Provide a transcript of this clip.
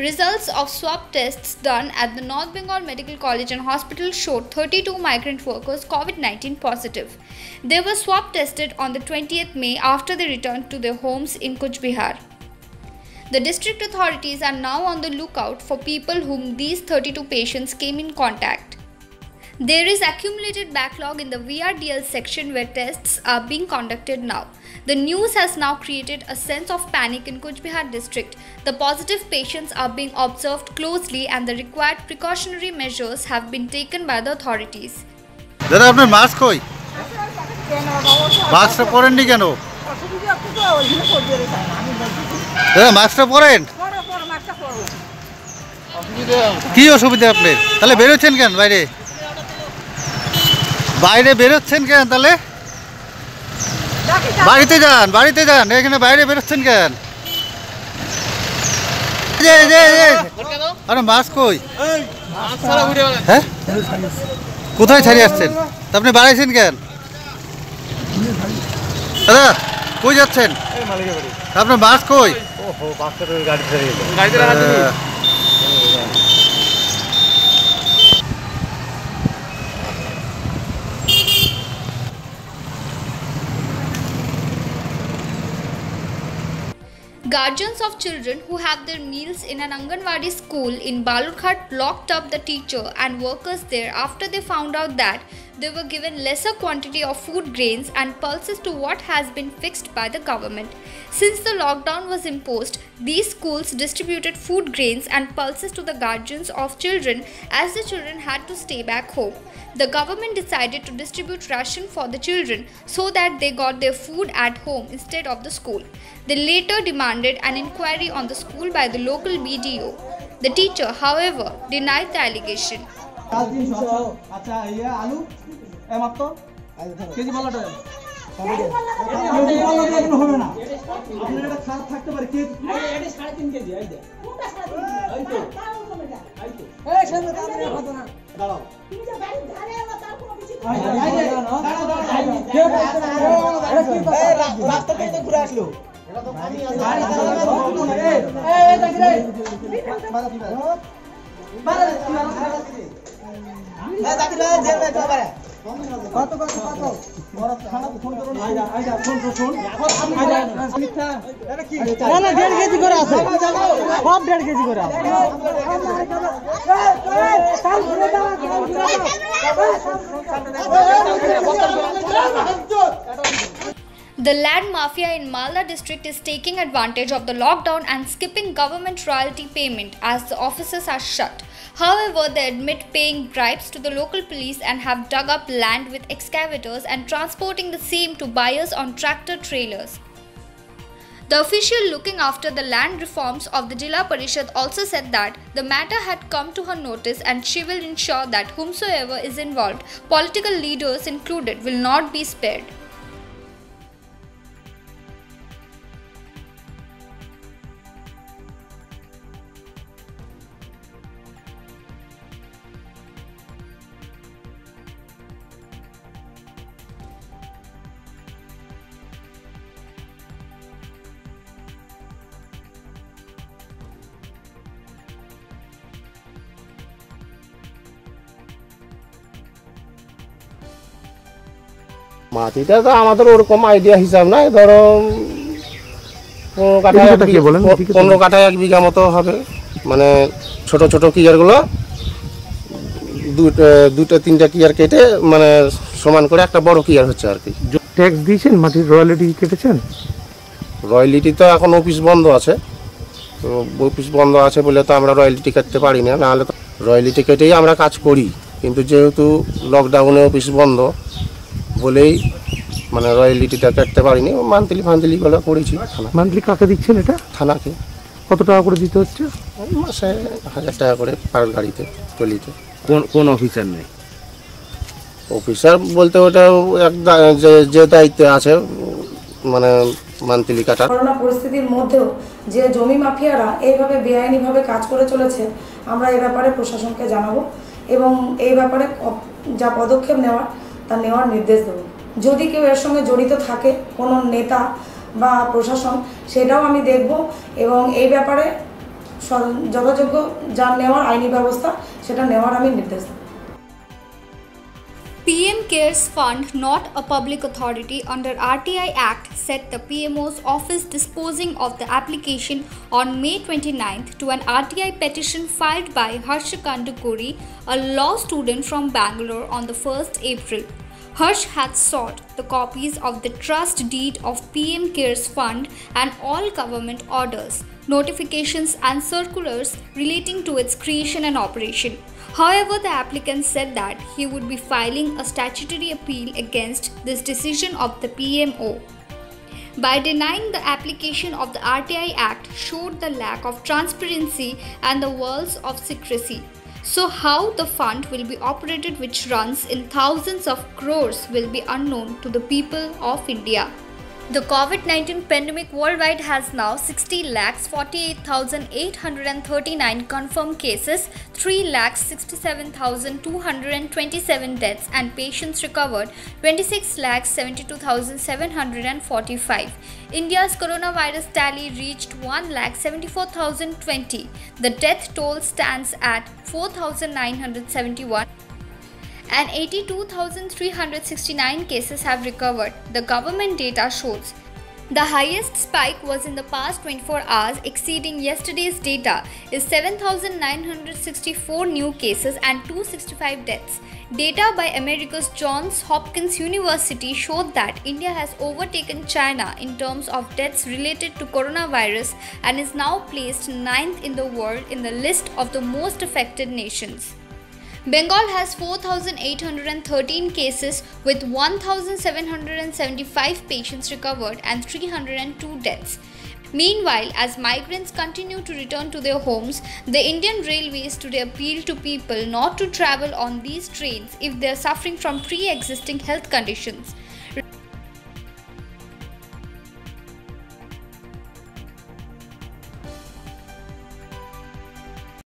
Results of swab tests done at the North Bengal Medical College and Hospital showed 32 migrant workers COVID-19 positive. They were swab tested on the 20th May after they returned to their homes in Cooch Behar. The district authorities are now on the lookout for people whom these 32 patients came in contact. There is accumulated backlog in the VRDL section where tests are being conducted now. The news has now created a sense of panic in Cooch Behar district. The positive patients are being observed closely and the required precautionary measures have been taken by the authorities. দাদা আপনার mask কই? মাস্কটা পরেননি কেন? দাদা মাস্কটা পরেন? কি অসুবিধা আপনার? তাহলে বেরোচ্ছেন কেন বাইরে? বাইরে বেরোচ্ছেন কেন তাহলে? বাড়িতে যান এখানে বাইরে বেরোচ্ছেন কেন? আরে মাস্ক কই? হ্যাঁ কোথায় ছাড়িয়ে আসছেন? তা আপনি বাড়াইছেন কেন? দাদা কই যাচ্ছেন? আপনার মাস্ক কই? Guardians of children who have their meals in an Anganwadi school in Balurghat locked up the teacher and workers there after they found out that they were given lesser quantity of food grains and pulses to what has been fixed by the government. Since the lockdown was imposed, these schools distributed food grains and pulses to the guardians of children as the children had to stay back home. The government decided to distribute ration for the children so that they got their food at home instead of the school. They later demanded an inquiry on the school by the local BDO. The teacher, however, denied the allegation. The land mafia in Malda district is taking advantage of the lockdown and skipping government royalty payment as the offices are shut. However, they admit paying bribes to the local police and have dug up land with excavators and transporting the same to buyers on tractor trailers. The official looking after the land reforms of the Jilla Parishad also said that the matter had come to her notice and she will ensure that whomsoever is involved, political leaders included, will not be spared. মাটিটা তো আমাদের ওরকম idea হিসাব নাই, ধরো 15 কাঠা 1 বিঘা মতো হবে। মানে ছোট ছোট কিয়ারগুলো দুটো তিনটা কিয়ার কেটে মানে সমান করে একটা বড় কিয়ার হচ্ছে আর কি। ট্যাক্স দিয়েছেন? মাটির রয়্যালিটি কেটেছেন? রয়্যালিটি তো এখন অফিস বন্ধ আছে, তো অফিস বন্ধ আছে বলে তো আমরা রয়্যালিটি কাটতে পারি না, নাহলে তো রয়্যালিটি কেটেই আমরা কাজ করি। কিন্তু যেহেতু লকডাউনে অফিস বন্ধ বলেই মানে রয়্যালিটিটা কাটতে পারিনি, মান্থলি গুলো করেছি। মান্থলি কাকে দিচ্ছেন এটা? থানাকে। কত টাকা করে দিতে হচ্ছে? মাসে 1000 টাকা করে পার গাড়িতে টলিতে। কোন অফিসার নেই? অফিসার বলতে ওটা যে দায়িত্বে আছে মানে মান্থলি কাটা। করোনা পরিস্থিতির মধ্যেও যে জমি মাফিয়ারা এইভাবে বেআইনিভাবে কাজ করে চলেছে, আমরা এই ব্যাপারে প্রশাসনকে জানাবো এবং এই ব্যাপারে যা পদক্ষেপ নেওয়ার তা নেওয়ার নির্দেশ দেব। যদি কেউ এর সঙ্গে জড়িত থাকে কোনো নেতা বা প্রশাসন, সেটাও আমি দেখব এবং এই ব্যাপারে যথাযোগ্য যা নেওয়ার আইনি ব্যবস্থা সেটা নেওয়ার আমি নির্দেশ দেব। PM CARES Fund, not a public authority under RTI Act, set the PMO's office disposing of the application on May 29th to an RTI petition filed by Harsh Kandukuri, a law student from Bangalore, on the 1st April. Harsh had sought the copies of the trust deed of PM CARES Fund and all government orders, notifications and circulars relating to its creation and operation. However, the applicant said that he would be filing a statutory appeal against this decision of the PMO. By denying the application of the RTI Act showed the lack of transparency and the walls of secrecy. So how the fund will be operated, which runs in thousands of crores, will be unknown to the people of India. The COVID-19 pandemic worldwide has now 60,48,839 confirmed cases, 3,67,227 deaths, and patients recovered 26,72,745. India's coronavirus tally reached 1,74,020. The death toll stands at 4,971. And 82,369 cases have recovered, the government data shows. The highest spike was in the past 24 hours, exceeding yesterday's data, is 7,964 new cases and 265 deaths. Data by America's Johns Hopkins University showed that India has overtaken China in terms of deaths related to coronavirus and is now placed 9th in the world in the list of the most affected nations. Bengal has 4,813 cases with 1,775 patients recovered and 302 deaths. Meanwhile, as migrants continue to return to their homes, the Indian Railways today appeal to people not to travel on these trains if they are suffering from pre-existing health conditions.